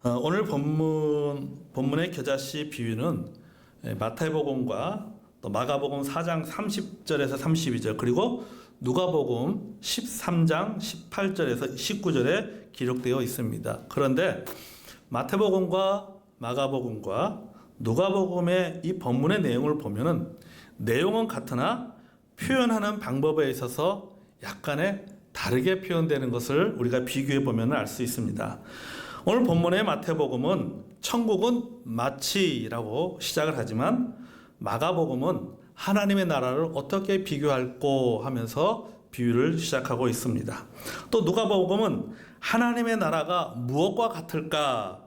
오늘 본문의 겨자씨 비유는 마태복음과 또 마가복음 4장 30절에서 32절 그리고 누가복음 13장 18절에서 19절에 기록되어 있습니다. 그런데 마태복음과 마가복음과 누가복음의 이 본문의 내용을 보면은 내용은 같으나 표현하는 방법에 있어서 약간의 다르게 표현되는 것을 우리가 비교해 보면 알 수 있습니다. 오늘 본문의 마태복음은 천국은 마치라고 시작을 하지만 마가복음은 하나님의 나라를 어떻게 비교할꼬 하면서 비유를 시작하고 있습니다. 또 누가복음은 하나님의 나라가 무엇과 같을까?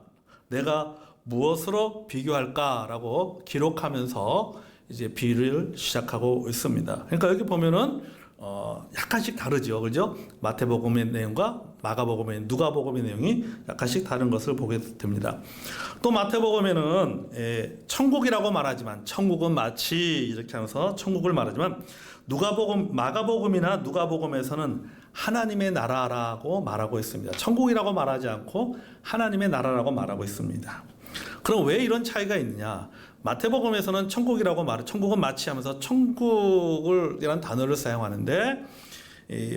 내가 무엇으로 비교할까라고 기록하면서 이제 비유를 시작하고 있습니다. 그러니까 여기 보면은 약간씩 다르죠, 그죠? 마태복음의 내용과 마가복음의 누가복음의 내용이 약간씩 다른 것을 보게 됩니다. 또 마태복음에는 천국이라고 말하지만 천국은 마치 이렇게 하면서 천국을 말하지만 누가복음, 마가복음이나 누가복음에서는 하나님의 나라라고 말하고 있습니다. 천국이라고 말하지 않고 하나님의 나라라고 말하고 있습니다. 그럼 왜 이런 차이가 있느냐? 마태복음에서는 천국이라고 말해, 천국은 마치 하면서 천국이라는 단어를 사용하는데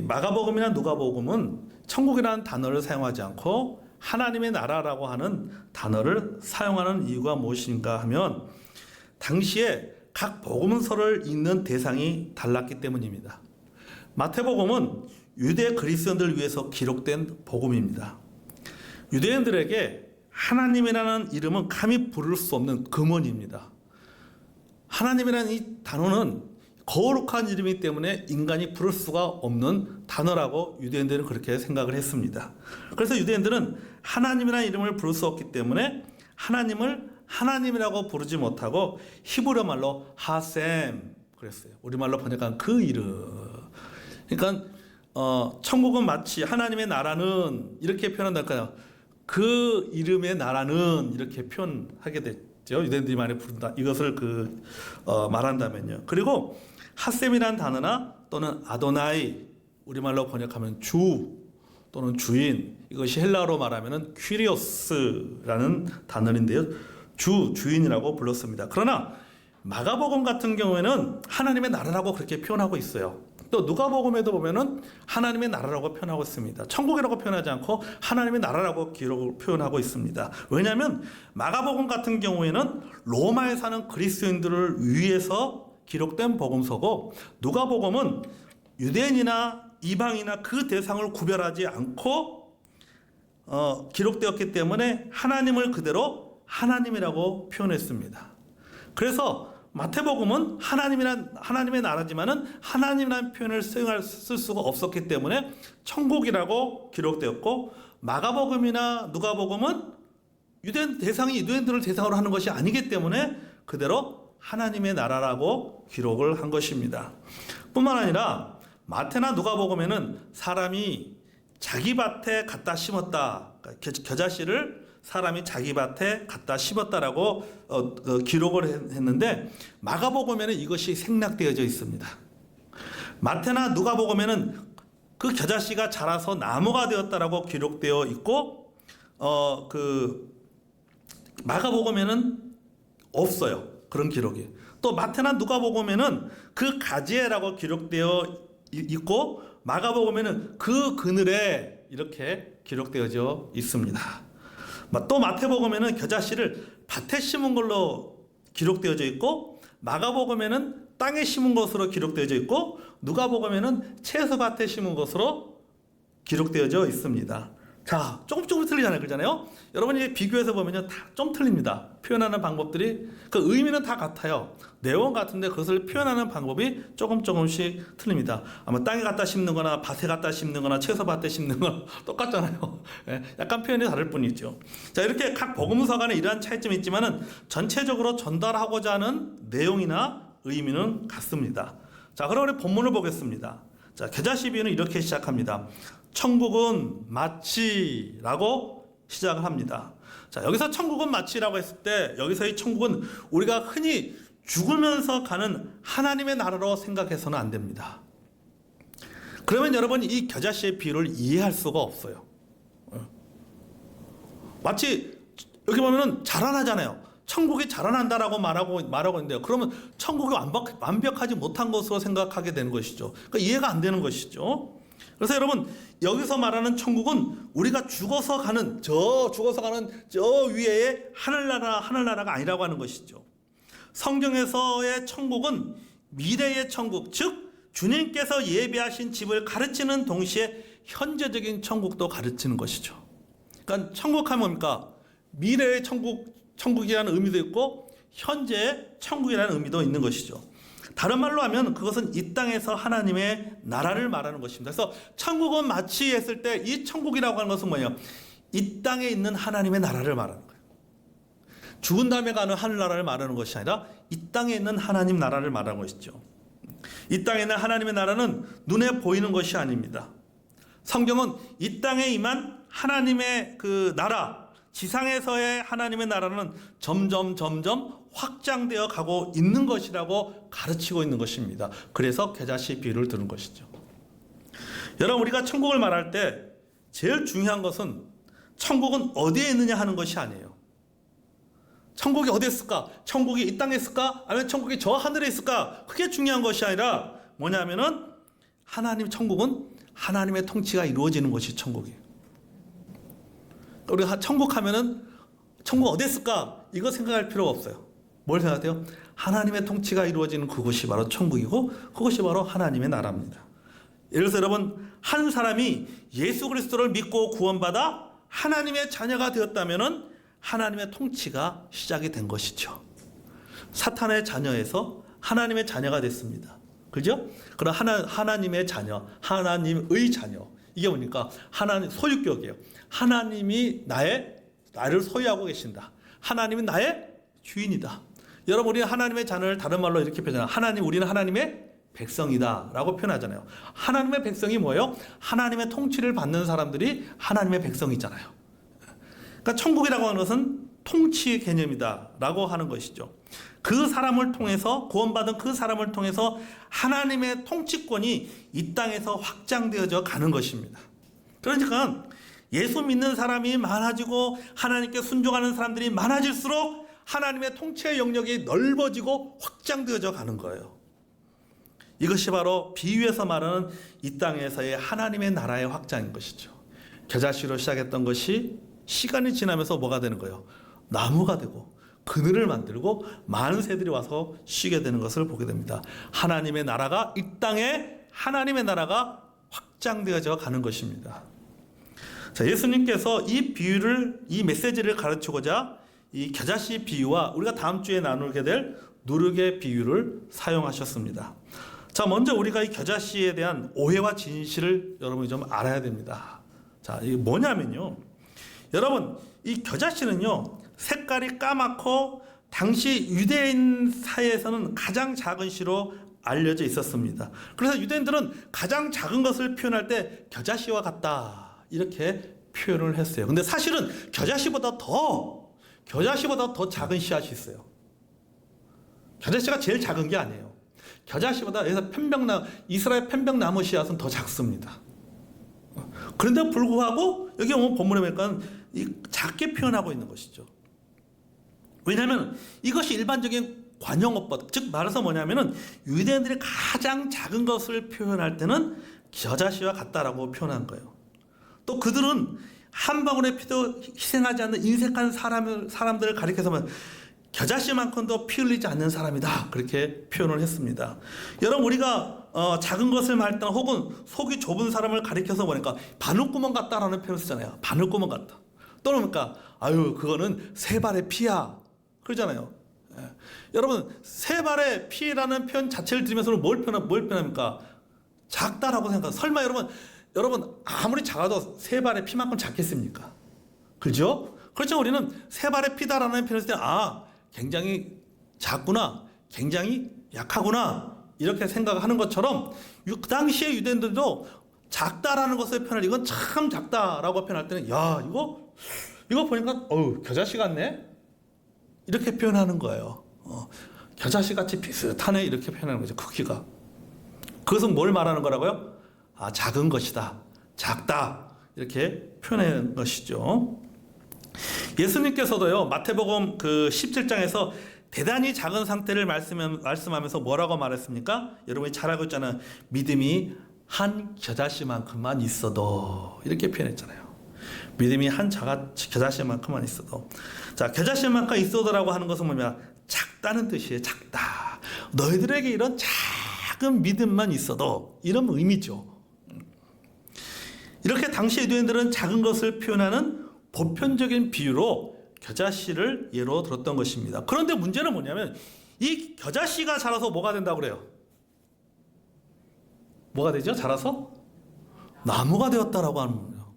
마가복음이나 누가복음은 천국이라는 단어를 사용하지 않고 하나님의 나라라고 하는 단어를 사용하는 이유가 무엇인가 하면 당시에 각 복음서를 읽는 대상이 달랐기 때문입니다. 마태복음은 유대 그리스도인들을 위해서 기록된 복음입니다. 유대인들에게 하나님이라는 이름은 감히 부를 수 없는 금원입니다. 하나님이라는 이 단어는 거룩한 이름이기 때문에 인간이 부를 수가 없는 단어라고 유대인들은 그렇게 생각을 했습니다. 그래서 유대인들은 하나님이라는 이름을 부를 수 없기 때문에 하나님을 하나님이라고 부르지 못하고 히브리어 말로 하셈 그랬어요. 우리말로 번역한 그 이름. 그러니까 천국은 마치 하나님의 나라는 이렇게 표현한달까요? 그 이름의 나라는 이렇게 표현하게 됐죠. 유대인들이 많이 부른다. 이것을 말한다면요. 그리고 하셈이라는 단어나 또는 아도나이 우리말로 번역하면 주 또는 주인 이것이 헬라어로 말하면 퀴리오스라는 단어인데요. 주인이라고 불렀습니다. 그러나 마가복음 같은 경우에는 하나님의 나라라고 그렇게 표현하고 있어요. 또 누가복음에도 보면은 하나님의 나라라고 표현하고 있습니다. 천국이라고 표현하지 않고 하나님의 나라라고 기록을 표현하고 있습니다. 왜냐하면 마가복음 같은 경우에는 로마에 사는 그리스도인들을 위해서 기록된 복음서고 누가복음은 유대인이나 이방이나 그 대상을 구별하지 않고 기록되었기 때문에 하나님을 그대로 하나님이라고 표현했습니다. 그래서 마태복음은 하나님의 나라지만은 하나님이라는 표현을 쓸 수가 없었기 때문에 천국이라고 기록되었고 마가복음이나 누가복음은 유대인들을 대상으로 하는 것이 아니기 때문에 그대로 하나님의 나라라고 기록을 한 것입니다. 뿐만 아니라 마태나 누가복음에는 사람이 자기 밭에 갖다 심었다. 겨자씨를 사람이 자기 밭에 갖다 심었다라고 기록을 했는데 마가복음에는 이것이 생략되어져 있습니다. 마태나 누가복음에는 그 겨자씨가 자라서 나무가 되었다라고 기록되어 있고 마가복음에는 없어요. 그런 기록이. 또 마태나 누가복음에는 그 가지에라고 기록되어 있고 마가복음에는 그 그늘에 이렇게 기록되어져 있습니다. 또 마태복음에는 겨자씨를 밭에 심은 걸로 기록되어져 있고 마가복음에는 땅에 심은 것으로 기록되어져 있고 누가복음에는 채소밭에 심은 것으로 기록되어져 있습니다. 자, 조금 틀리잖아요. 그러잖아요. 여러분이 비교해서 보면요. 다 좀 틀립니다. 표현하는 방법들이 그 의미는 다 같아요. 내용 같은데 그것을 표현하는 방법이 조금씩 틀립니다. 아마 땅에 갖다 심는 거나 밭에 갖다 심는 거나 채소밭에 심는 거나 똑같잖아요. 약간 표현이 다를 뿐이죠. 자, 이렇게 각 복음서 간에 이러한 차이점이 있지만은 전체적으로 전달하고자 하는 내용이나 의미는 같습니다. 자, 그럼 우리 본문을 보겠습니다. 자, 겨자씨 비유는 이렇게 시작합니다. 천국은 마치라고 시작을 합니다. 자, 여기서 천국은 마치라고 했을 때 여기서의 천국은 우리가 흔히 죽으면서 가는 하나님의 나라로 생각해서는 안 됩니다. 그러면 여러분이 이 겨자씨의 비유를 이해할 수가 없어요. 마치 여기 보면은 자라나잖아요. 천국이 자라난다라고 말하고 있는데요. 그러면 천국이 완벽하지 못한 것으로 생각하게 되는 것이죠. 그러니까 이해가 안 되는 것이죠. 그래서 여러분, 여기서 말하는 천국은 우리가 죽어서 가는 저 위에의 하늘나라가 아니라고 하는 것이죠. 성경에서의 천국은 미래의 천국, 즉 주님께서 예비하신 집을 가르치는 동시에 현재적인 천국도 가르치는 것이죠. 그러니까 천국하면 뭡니까? 미래의 천국이라는 의미도 있고 현재의 천국이라는 의미도 있는 것이죠. 다른 말로 하면 그것은 이 땅에서 하나님의 나라를 말하는 것입니다. 그래서 천국은 마치 했을 때 이 천국이라고 하는 것은 뭐예요? 이 땅에 있는 하나님의 나라를 말하는 거예요. 죽은 다음에 가는 하늘나라를 말하는 것이 아니라 이 땅에 있는 하나님 나라를 말하는 것이죠. 이 땅에 있는 하나님의 나라는 눈에 보이는 것이 아닙니다. 성경은 이 땅에 임한 하나님의 그 나라, 지상에서의 하나님의 나라는 점점 확장되어 가고 있는 것이라고 가르치고 있는 것입니다. 그래서 겨자씨 비유를 드는 것이죠. 여러분, 우리가 천국을 말할 때 제일 중요한 것은 천국은 어디에 있느냐 하는 것이 아니에요. 천국이 어디에 있을까? 천국이 이 땅에 있을까? 아니면 천국이 저 하늘에 있을까? 그게 중요한 것이 아니라 뭐냐면은 천국은 하나님의 통치가 이루어지는 것이 천국이에요. 우리가 천국 하면은 천국 어디에 있을까? 이거 생각할 필요가 없어요. 뭘 생각해요? 하나님의 통치가 이루어지는 그곳이 바로 천국이고 그것이 바로 하나님의 나라입니다. 예를 들어서 여러분, 한 사람이 예수 그리스도를 믿고 구원받아 하나님의 자녀가 되었다면은 하나님의 통치가 시작이 된 것이죠. 사탄의 자녀에서 하나님의 자녀가 됐습니다. 그죠? 그럼 하나님의 자녀, 하나님의 자녀. 이게 뭡니까? 하나님 소유격이에요. 하나님이 나를 소유하고 계신다. 하나님이 나의 주인이다. 여러분, 우리는 하나님의 자녀를 다른 말로 이렇게 표현하잖아요. 우리는 하나님의 백성이다 라고 표현하잖아요. 하나님의 백성이 뭐예요? 하나님의 통치를 받는 사람들이 하나님의 백성이잖아요. 그러니까 천국이라고 하는 것은 통치 개념이다 라고 하는 것이죠. 그 사람을 통해서, 구원받은 그 사람을 통해서 하나님의 통치권이 이 땅에서 확장되어져 가는 것입니다. 그러니까 예수 믿는 사람이 많아지고 하나님께 순종하는 사람들이 많아질수록 하나님의 통치의 영역이 넓어지고 확장되어져 가는 거예요. 이것이 바로 비유에서 말하는 이 땅에서의 하나님의 나라의 확장인 것이죠. 겨자씨로 시작했던 것이 시간이 지나면서 뭐가 되는 거예요? 나무가 되고 그늘을 만들고 많은 새들이 와서 쉬게 되는 것을 보게 됩니다. 하나님의 나라가, 이 땅에 하나님의 나라가 확장되어져 가는 것입니다. 자, 예수님께서 이 메시지를 가르치고자 이 겨자씨 비유와 우리가 다음 주에 나누게 될 누룩의 비유를 사용하셨습니다. 자, 먼저 우리가 이 겨자씨에 대한 오해와 진실을 여러분이 좀 알아야 됩니다. 자, 이게 뭐냐면요. 여러분, 이 겨자씨는요, 색깔이 까맣고 당시 유대인 사이에서는 가장 작은 씨로 알려져 있었습니다. 그래서 유대인들은 가장 작은 것을 표현할 때 겨자씨와 같다 이렇게 표현을 했어요. 근데 사실은 겨자씨보다 더 작은 씨앗이 있어요. 겨자씨가 제일 작은 게 아니에요. 겨자씨보다 이스라엘 편백나무 씨앗은 더 작습니다. 그런데 불구하고 여기 오면 본문에 보니까 작게 표현하고 있는 것이죠. 왜냐하면 이것이 일반적인 관용어법, 즉 말해서 뭐냐면은 유대인들이 가장 작은 것을 표현할 때는 겨자씨와 같다라고 표현한 거예요. 또 그들은 한 방울의 피도 희생하지 않는 인색한 사람들을 가리켜서 겨자씨만큼도 피 흘리지 않는 사람이다 그렇게 표현을 했습니다. 여러분, 우리가 작은 것을 말할 때 혹은 속이 좁은 사람을 가리켜서 보니까 바늘구멍 같다라는 표현을 쓰잖아요. 바늘구멍 같다. 또는 그러니까 그거는 세 발의 피야 그러잖아요. 예. 여러분, 세 발의 피라는 표현 자체를 들으면서 뭘 표현합니까? 작다라고 생각해요. 설마 여러분 아무리 작아도 세 발의 피만큼 작겠습니까? 그죠? 그렇죠. 우리는 세 발의 피다라는 표현을 쓸 때 굉장히 작구나, 굉장히 약하구나 이렇게 생각하는 것처럼 그 당시의 유대인들도 작다라는 것을 표현할 이건 참 작다라고 표현할 때는 이거 보니까 겨자씨 같네 이렇게 표현하는 거예요. 겨자씨 같이 비슷하네 이렇게 표현하는 거죠. 크기가. 그것은 뭘 말하는 거라고요? 작은 것이다, 작다 이렇게 표현하는 것이죠. 예수님께서도요, 마태복음 그 17장에서 대단히 작은 상태를 말씀하면서 뭐라고 말했습니까? 여러분이 잘 알고 있잖아요. 믿음이 한 겨자씨만큼만 있어도, 이렇게 표현했잖아요. 믿음이 한 겨자씨만큼만 있어도. 자, 겨자씨만큼 있어도라고 하는 것은 뭐냐? 작다는 뜻이에요. 작다. 너희들에게 이런 작은 믿음만 있어도, 이런 의미죠. 이렇게 당시 유대인들은 작은 것을 표현하는 보편적인 비유로 겨자씨를 예로 들었던 것입니다. 그런데 문제는 뭐냐면 이 겨자씨가 자라서 뭐가 된다고 그래요? 뭐가 되죠? 자라서 나무가 되었다라고 하는 거예요.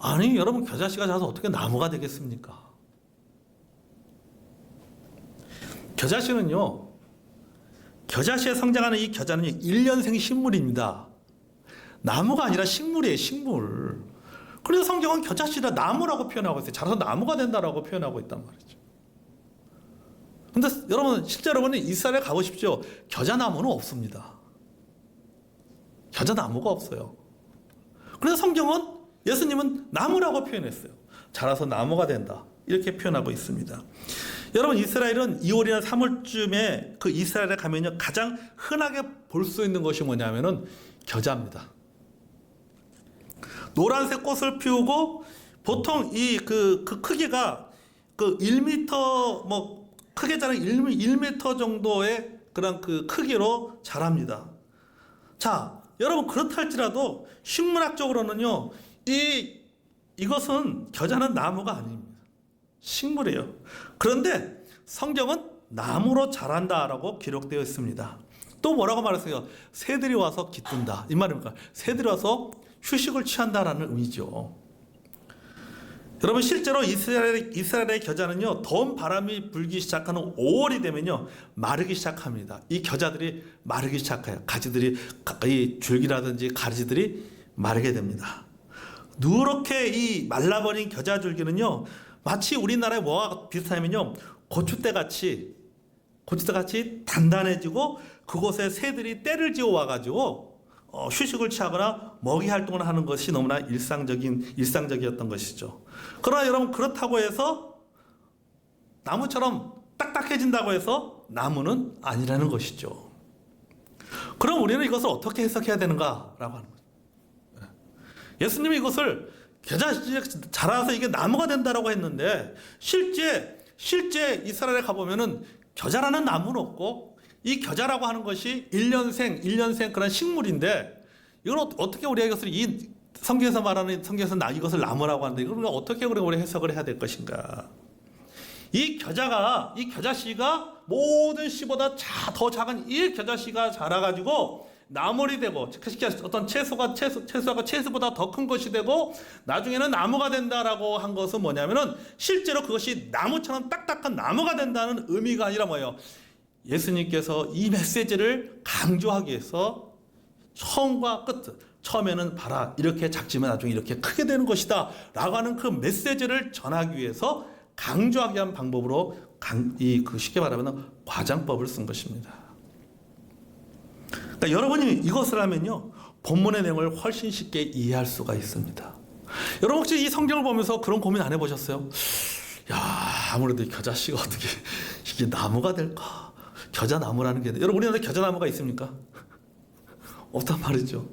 아니 여러분, 겨자씨가 자라서 어떻게 나무가 되겠습니까? 겨자씨는요, 겨자씨에 성장하는 이 겨자는요, 1년생 식물입니다. 나무가 아니라 식물이에요, 식물. 그래서 성경은 겨자씨를 나무라고 표현하고 있어요. 자라서 나무가 된다라고 표현하고 있단 말이죠. 근데 여러분, 실제 여러분은 이스라엘에 가보십시오. 겨자나무는 없습니다. 겨자나무가 없어요. 그래서 성경은, 예수님은 나무라고 표현했어요. 자라서 나무가 된다, 이렇게 표현하고 있습니다. 여러분, 이스라엘은 2월이나 3월쯤에 그 이스라엘에 가면요, 가장 흔하게 볼 수 있는 것이 뭐냐면은 겨자입니다. 노란색 꽃을 피우고 보통 그 크기가 그 1m 뭐 크게 자란 1m 정도의 그런 그 크기로 자랍니다. 자, 여러분, 그렇다 할지라도 식물학적으로는요, 이것은 겨자는 나무가 아닙니다. 식물이에요. 그런데 성경은 나무로 자란다라고 기록되어 있습니다. 또 뭐라고 말했어요? 새들이 와서 깃든다. 이 말입니까? 새들이 와서 휴식을 취한다라는 의미죠. 여러분, 실제로 이스라엘의 겨자는요, 더운 바람이 불기 시작하는 5월이 되면요, 마르기 시작합니다. 이 겨자들이 마르기 시작해요. 가지들이, 이 줄기라든지 가지들이 마르게 됩니다. 누렇게 이 말라버린 겨자 줄기는요, 마치 우리나라의 뭐와 비슷하냐면요, 고추대 같이 단단해지고 그곳에 새들이 때를 지어 와가지고 휴식을 취하거나 먹이 활동을 하는 것이 너무나 일상적이었던 것이죠. 그러나 여러분, 그렇다고 해서 나무처럼 딱딱해진다고 해서 나무는 아니라는 것이죠. 그럼 우리는 이것을 어떻게 해석해야 되는가라고 하는 거죠. 예수님이 이것을 겨자씨가 자라서 이게 나무가 된다라고 했는데, 실제 이스라엘에 가보면은 겨자라는 나무는 없고, 이 겨자라고 하는 것이 1년생 그런 식물인데, 이걸 어떻게 우리가 이것을 이 성경에서 이것을 나무라고 하는데, 이걸 어떻게 우리가 해석을 해야 될 것인가? 이 겨자씨가 모든 씨보다 더 작은 이 겨자씨가 자라가지고 나물이 되고, 어떤 채소보다 더 큰 것이 되고, 나중에는 나무가 된다라고 한 것은 뭐냐면은, 실제로 그것이 나무처럼 딱딱한 나무가 된다는 의미가 아니라 뭐예요? 예수님께서 이 메시지를 강조하기 위해서 처음과 끝, 처음에는 봐라, 이렇게 작지만 나중에 이렇게 크게 되는 것이다 라고 하는 그 메시지를 전하기 위해서 강조하기 위한 방법으로 쉽게 말하면 과장법을 쓴 것입니다. 그러니까 여러분이 이것을 하면요, 본문의 내용을 훨씬 쉽게 이해할 수가 있습니다. 여러분, 혹시 이 성경을 보면서 그런 고민 안 해보셨어요? 야, 아무래도 겨자씨가 어떻게 이게 나무가 될까? 겨자나무라는 게, 여러분, 우리나라에 겨자나무가 있습니까? 없단 말이죠.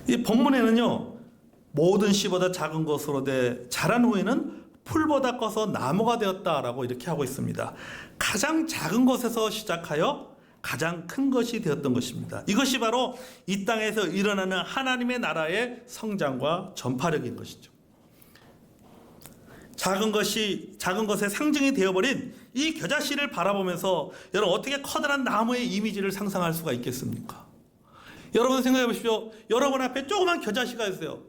이 본문에는요, 모든 씨보다 작은 것으로 자란 후에는 풀보다 커서 나무가 되었다라고 이렇게 하고 있습니다. 가장 작은 것에서 시작하여 가장 큰 것이 되었던 것입니다. 이것이 바로 이 땅에서 일어나는 하나님의 나라의 성장과 전파력인 것이죠. 작은 것의 상징이 되어버린 이 겨자씨를 바라보면서 여러분, 어떻게 커다란 나무의 이미지를 상상할 수가 있겠습니까? 여러분 생각해 보십시오. 여러분 앞에 조그만 겨자씨가 있어요.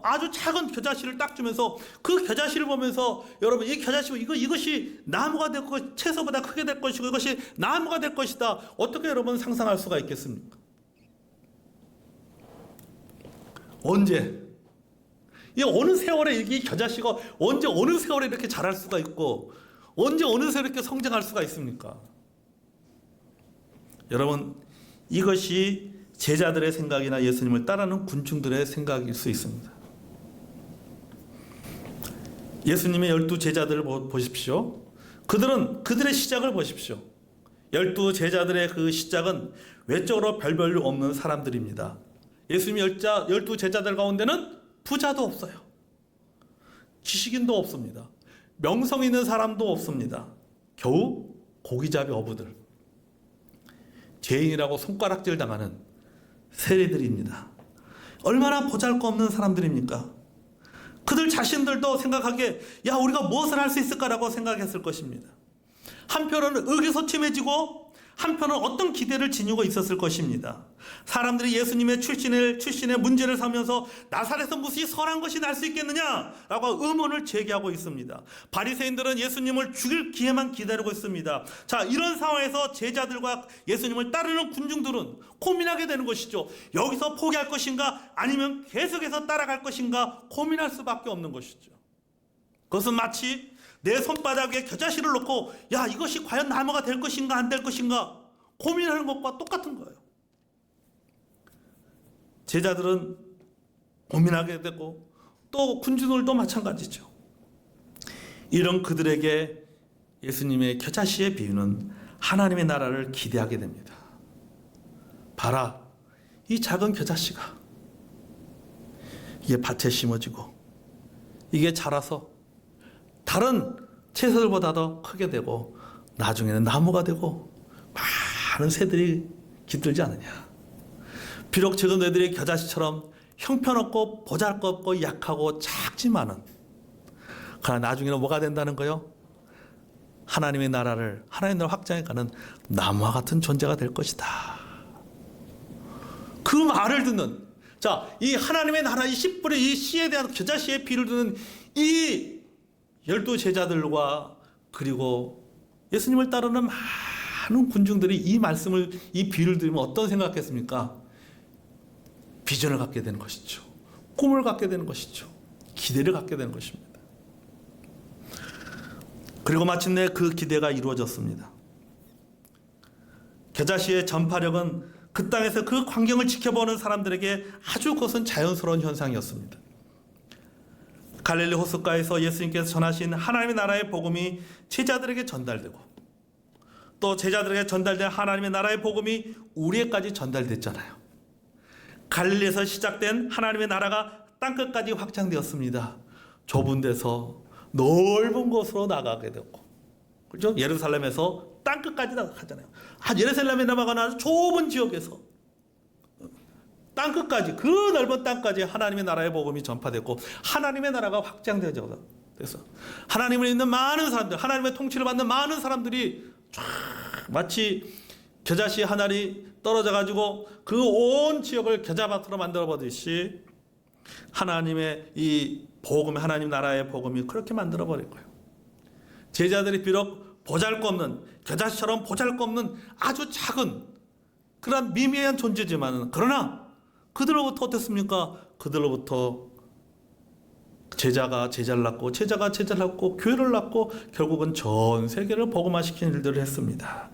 아주 작은 겨자씨를 딱 주면서 그 겨자씨를 보면서 여러분, 이 겨자씨 이것이 나무가 될 것, 채소보다 크게 될 것이고 이것이 나무가 될 것이다. 어떻게 여러분 상상할 수가 있겠습니까? 언제? 이 어느 세월에 이 겨자씨가 언제 어느 세월에 이렇게 자랄 수가 있고 언제 어느 세월에 이렇게 성장할 수가 있습니까? 여러분, 이것이 제자들의 생각이나 예수님을 따르는 군중들의 생각일 수 있습니다. 예수님의 12 제자들을 보십시오. 그들의 시작을 보십시오. 12 제자들의 그 시작은 외적으로 별별 없는 사람들입니다. 예수님의 12 제자들 가운데는 부자도 없어요. 지식인도 없습니다. 명성 있는 사람도 없습니다. 겨우 고기잡이 어부들, 죄인이라고 손가락질 당하는 세리들입니다. 얼마나 보잘것없는 사람들입니까? 그들 자신들도 생각하기에 야 우리가 무엇을 할 수 있을까라고 생각했을 것입니다. 한편으로는 의기소침해지고 한편은 어떤 기대를 지니고 있었을 것입니다. 사람들이 예수님의 출신의 문제를 삼면서 나사렛에서 무엇이 선한 것이 날 수 있겠느냐라고 의문을 제기하고 있습니다. 바리새인들은 예수님을 죽일 기회만 기다리고 있습니다. 자, 이런 상황에서 제자들과 예수님을 따르는 군중들은 고민하게 되는 것이죠. 여기서 포기할 것인가 아니면 계속해서 따라갈 것인가 고민할 수밖에 없는 것이죠. 그것은 마치 내 손바닥에 겨자씨를 놓고 야 이것이 과연 나무가 될 것인가 안 될 것인가 고민하는 것과 똑같은 거예요. 제자들은 고민하게 되고 또 군중들도 마찬가지죠. 이런 그들에게 예수님의 겨자씨의 비유는 하나님의 나라를 기대하게 됩니다. 봐라, 이 작은 겨자씨가 이게 밭에 심어지고 이게 자라서 다른 채소들보다 더 크게 되고 나중에는 나무가 되고 많은 새들이 깃들지 않느냐. 비록 지금 너희들이 겨자씨처럼 형편없고 보잘것없고 약하고 작지만은 그러나 나중에는 뭐가 된다는 거요? 하나님의 나라를 확장해가는 나무와 같은 존재가 될 것이다. 그 말을 듣는 이 하나님의 나라 이 씨뿌리 이 씨에 대한 겨자씨의 비를 듣는 이 12 제자들과 그리고 예수님을 따르는 많은 군중들이 이 비유를 들으면 어떤 생각했습니까? 비전을 갖게 되는 것이죠. 꿈을 갖게 되는 것이죠. 기대를 갖게 되는 것입니다. 그리고 마침내 그 기대가 이루어졌습니다. 겨자씨의 전파력은 그 땅에서 그 광경을 지켜보는 사람들에게 아주 그것은 자연스러운 현상이었습니다. 갈릴리 호숫가에서 예수님께서 전하신 하나님의 나라의 복음이 제자들에게 전달되고 또 제자들에게 전달된 하나님의 나라의 복음이 우리에까지 전달됐잖아요. 갈릴리에서 시작된 하나님의 나라가 땅끝까지 확장되었습니다. 좁은 데서 넓은 곳으로 나가게 됐고, 그렇죠? 예루살렘에서 땅끝까지 나가잖아요. 예루살렘에 남아가는 아주 좁은 지역에서 땅끝까지, 그 넓은 땅까지 하나님의 나라의 복음이 전파됐고 하나님의 나라가 확장되어서 하나님을 믿는 많은 사람들, 하나님의 통치를 받는 많은 사람들이 쫙 마치 겨자씨 한 알이 떨어져 가지고 그 온 지역을 겨자밭으로 만들어 보듯이 하나님의 이 복음, 하나님 나라의 복음이 그렇게 만들어 버릴 거예요. 제자들이 비록 보잘것없는, 겨자씨처럼 보잘것없는 아주 작은 그런 미미한 존재지만, 그러나 그들로부터 어땠습니까? 그들로부터 제자가 제자를 낳고 제자가 제자를 낳고 교회를 낳고 결국은 전 세계를 복음화시키는 일들을 했습니다.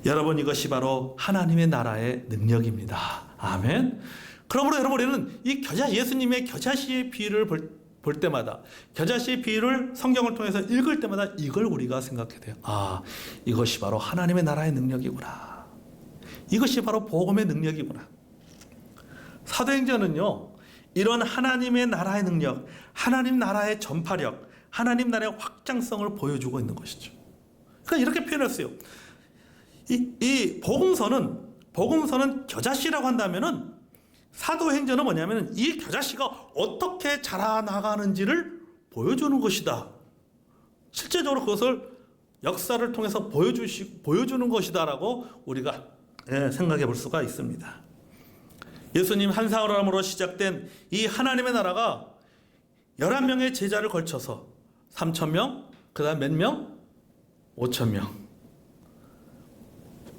여러분, 이것이 바로 하나님의 나라의 능력입니다. 아멘. 그러므로 여러분, 우리는 이 예수님의 겨자씨의 비유를 볼 때마다, 겨자씨의 비유를 성경을 통해서 읽을 때마다 이걸 우리가 생각해야 돼요. 이것이 바로 하나님의 나라의 능력이구나. 이것이 바로 복음의 능력이구나. 사도행전은요, 이런 하나님의 나라의 능력, 하나님 나라의 전파력, 하나님 나라의 확장성을 보여주고 있는 것이죠. 그러니까 이렇게 표현했어요. 이 복음서는 겨자씨라고 한다면은, 사도행전은 뭐냐면은 이 겨자씨가 어떻게 자라나가는지를 보여주는 것이다. 실제적으로 그것을 역사를 통해서 보여주는 것이다라고 우리가 생각해 볼 수가 있습니다. 예수님 한 사람으로 시작된 이 하나님의 나라가 11명의 제자를 걸쳐서 3,000명, 그 다음 몇 명? 5,000명.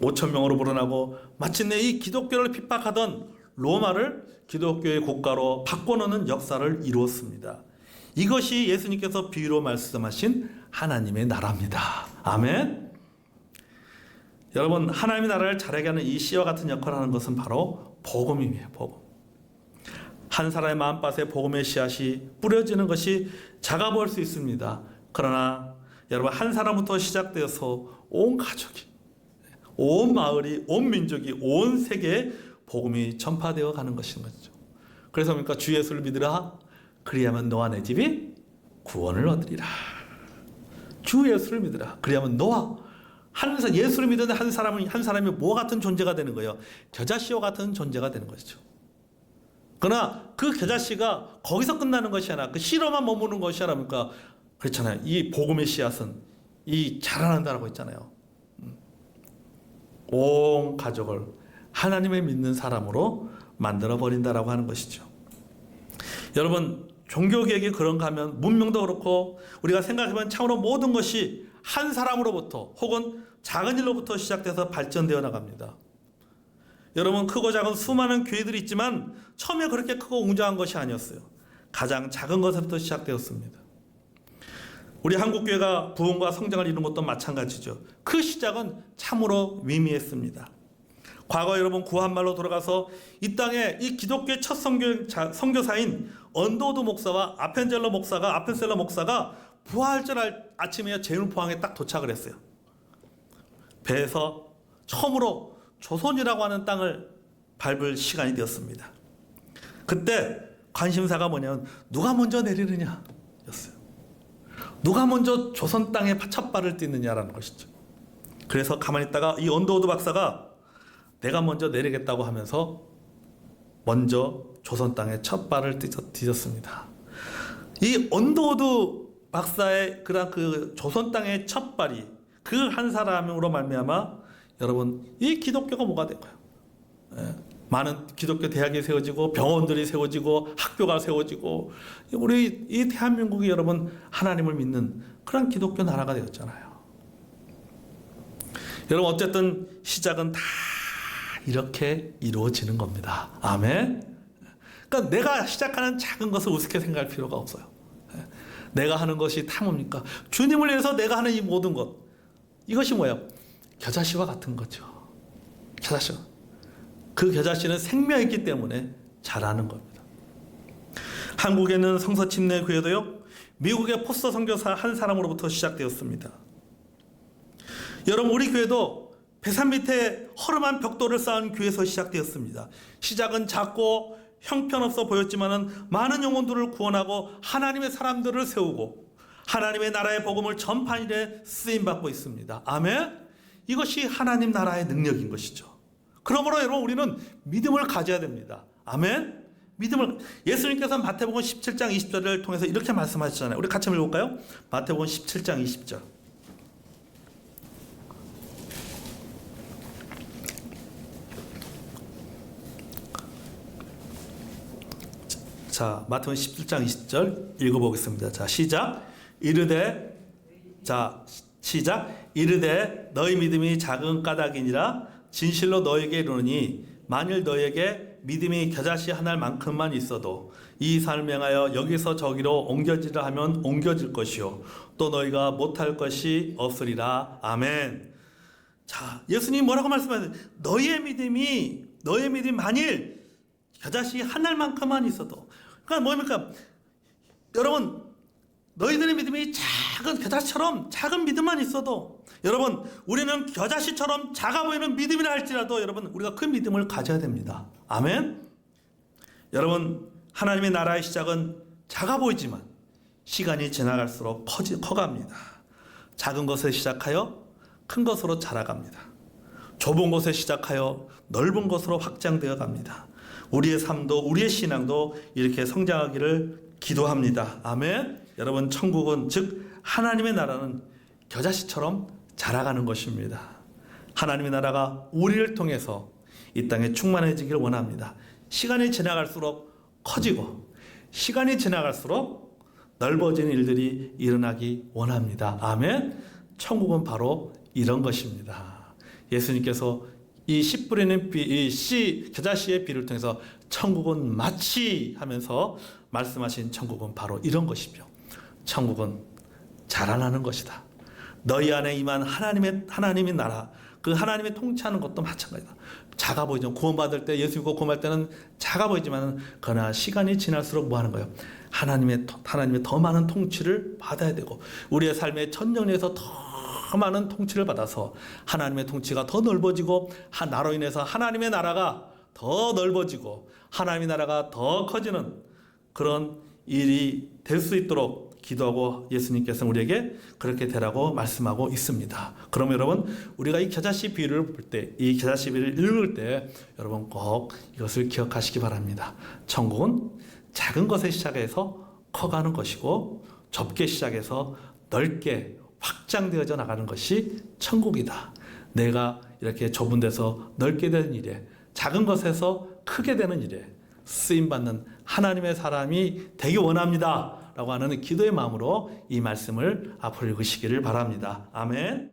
5,000명으로 불어나고 마침내 이 기독교를 핍박하던 로마를 기독교의 국가로 바꿔놓는 역사를 이루었습니다. 이것이 예수님께서 비유로 말씀하신 하나님의 나라입니다. 아멘. 여러분, 하나님의 나라를 자라게 하는 이 씨와 같은 역할을 하는 것은 바로 복음이에요. 복음. 한 사람의 마음밭에 복음의 씨앗이 뿌려지는 것이 작아 보일 수 있습니다. 그러나 여러분, 한 사람부터 시작되어서 온 가족이, 온 마을이, 온 민족이, 온 세계에 복음이 전파되어 가는 것인 거죠. 그래서 그러니까 주 예수를 믿으라. 그리하면 너와 내 집이 구원을 얻으리라. 주 예수를 믿으라. 그리하면 너와 하늘에서 예수를 믿는 한 사람이 뭐와 같은 존재가 되는 거예요? 겨자씨와 같은 존재가 되는 것이죠. 그러나 그 겨자씨가 거기서 끝나는 것이 아니라 그 씨로만 머무는 것이 아니라 그렇잖아요. 이 복음의 씨앗은 이 자라난다라고 했잖아요. 온 가족을 하나님을 믿는 사람으로 만들어 버린다라고 하는 것이죠. 여러분, 종교개혁이 그런가 하면 문명도 그렇고 우리가 생각해보면 참으로 모든 것이 한 사람으로부터 혹은 작은 일로부터 시작돼서 발전되어 나갑니다. 여러분, 크고 작은 수많은 교회들이 있지만 처음에 그렇게 크고 웅장한 것이 아니었어요. 가장 작은 것부터 시작되었습니다. 우리 한국교회가 부흥과 성장을 이룬 것도 마찬가지죠. 그 시작은 참으로 미미했습니다. 과거 여러분, 구한말로 돌아가서 이 땅에 이 기독교의 첫 선교사인 언더우드 목사와 아펜셀러 목사가 부활절 아침에 제일포항에 딱 도착을 했어요. 배에서 처음으로 조선이라고 하는 땅을 밟을 시간이 되었습니다. 그때 관심사가 뭐냐면 누가 먼저 내리느냐 였어요. 누가 먼저 조선 땅에 첫 발을 딛느냐라는 것이죠. 그래서 가만히 있다가 이 언더우드 박사가 내가 먼저 내리겠다고 하면서 먼저 조선 땅에 첫 발을 디뎠습니다. 이 언더우드 박사의 그 조선 땅의 첫 발이 그 한 사람으로 말미암아 여러분, 이 기독교가 뭐가 된 거예요? 많은 기독교 대학이 세워지고 병원들이 세워지고 학교가 세워지고 우리 이 대한민국이 여러분 하나님을 믿는 그런 기독교 나라가 되었잖아요. 여러분, 어쨌든 시작은 다 이렇게 이루어지는 겁니다. 아멘. 그러니까 내가 시작하는 작은 것을 우습게 생각할 필요가 없어요. 내가 하는 것이 다 뭡니까? 주님을 위해서 내가 하는 이 모든 것, 이것이 뭐예요? 겨자씨와 같은 거죠. 겨자씨. 그 겨자씨는 생명이 있기 때문에 자라는 겁니다. 한국에는 성서침례교회도요, 미국의 포스터 선교사 한 사람으로부터 시작되었습니다. 여러분, 우리 교회도 배산 밑에 허름한 벽돌을 쌓은 교회에서 시작되었습니다. 시작은 작고 형편없어 보였지만은 많은 영혼들을 구원하고 하나님의 사람들을 세우고 하나님의 나라의 복음을 전파하는 일에 쓰임받고 있습니다. 아멘. 이것이 하나님 나라의 능력인 것이죠. 그러므로 여러분, 우리는 믿음을 가져야 됩니다. 아멘. 믿음을, 예수님께서 마태복음 17장 20절을 통해서 이렇게 말씀하셨잖아요. 우리 같이 한번 읽어볼까요? 마태복음 17장 20절. 자, 마태복음 17장 20절 읽어보겠습니다. 자, 시작. 이르되 너희 믿음이 작은 까닭이니라. 진실로 너에게 이르노니 만일 너에게 믿음이 겨자씨 한 알만큼만 있어도 이 산을 명하여 여기서 저기로 옮겨지라 하면 옮겨질 것이요 또 너희가 못할 것이 없으리라. 아멘. 자, 예수님 뭐라고 말씀하세요? 너희의 믿음이 만일 겨자씨 한 알만큼만 있어도, 그러니까 뭡니까? 여러분, 너희들의 믿음이 작은 겨자씨처럼 작은 믿음만 있어도, 여러분, 우리는 겨자씨처럼 작아 보이는 믿음이라 할지라도 여러분, 우리가 그 믿음을 가져야 됩니다. 아멘. 여러분, 하나님의 나라의 시작은 작아 보이지만 시간이 지나갈수록 커갑니다. 작은 것에 시작하여 큰 것으로 자라갑니다. 좁은 곳에 시작하여 넓은 곳으로 확장되어 갑니다. 우리의 삶도 우리의 신앙도 이렇게 성장하기를 기도합니다. 아멘. 여러분, 천국은 즉 하나님의 나라는 겨자씨처럼 자라가는 것입니다. 하나님의 나라가 우리를 통해서 이 땅에 충만해지기를 원합니다. 시간이 지나갈수록 커지고 시간이 지나갈수록 넓어지는 일들이 일어나기 원합니다. 아멘. 천국은 바로 이런 것입니다. 예수님께서 이 씨 뿌리는 겨자씨의 비를 통해서 천국은 마치 하면서 말씀하신 천국은 바로 이런 것이며, 천국은 자라나는 것이다. 너희 안에 임한 하나님의 나라, 그 하나님의 통치하는 것도 마찬가지다. 작아 보이죠. 구원받을 때, 예수 믿고 구원받을 때는 작아 보이지만, 그러나 시간이 지날수록 뭐 하는 거예요? 하나님의 더 많은 통치를 받아야 되고, 우리의 삶의 전 영역에서 더 많은 통치를 받아서 하나님의 통치가 더 넓어지고, 나로 인해서 하나님의 나라가 더 넓어지고 하나님의 나라가 더 커지는 그런 일이 될 수 있도록 기도하고, 예수님께서는 우리에게 그렇게 되라고 말씀하고 있습니다. 그럼 여러분, 우리가 이 겨자씨 비유를 볼 때, 이 겨자씨 비유를 읽을 때 여러분 꼭 이것을 기억하시기 바랍니다. 천국은 작은 것에 시작해서 커가는 것이고, 좁게 시작해서 넓게 확장되어져 나가는 것이 천국이다. 내가 이렇게 좁은 데서 넓게 되는 일에, 작은 것에서 크게 되는 일에 쓰임받는 하나님의 사람이 되기 원합니다 라고 하는 기도의 마음으로 이 말씀을 앞으로 읽으시기를 바랍니다. 아멘.